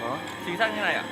Đó, chính xác như này à?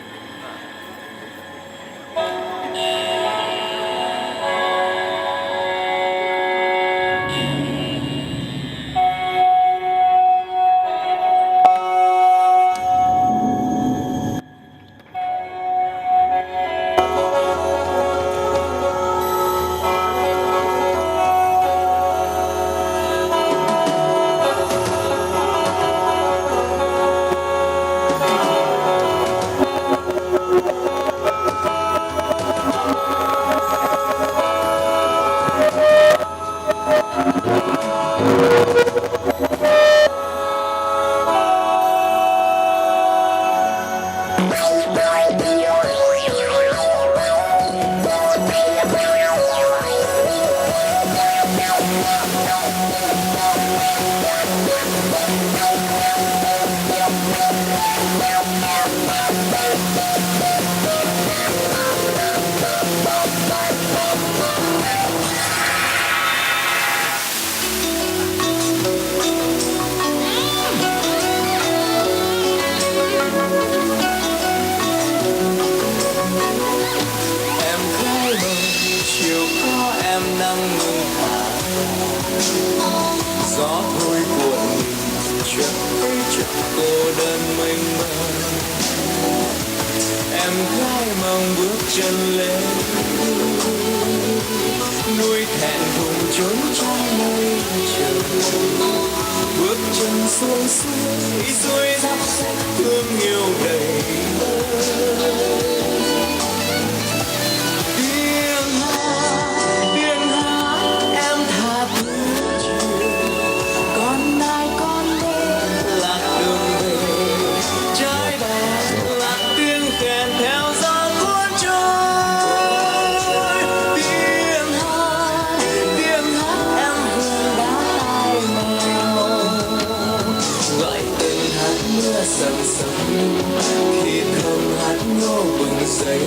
Em khẽ mơ chiều có em nắng ngừng hạ, gió thôi cuộn chuyện ấy chuyện cô đơn mênh mông. Em gái mong bước chân lên núi thẹn thùng trốn trong mây trời, bước chân xuống suối suối dắp xanh thương yêu đầy vơi. Tiếng hát em tha thứ chiều, con ai con đến lạc đường về, trái bè lạc tiếng kèn theo gió cuốn trôi. Tiếng hát em vừa đã tai mèo, gọi tên hát mưa sầm sầm khi thơm hát ngô bừng dậy.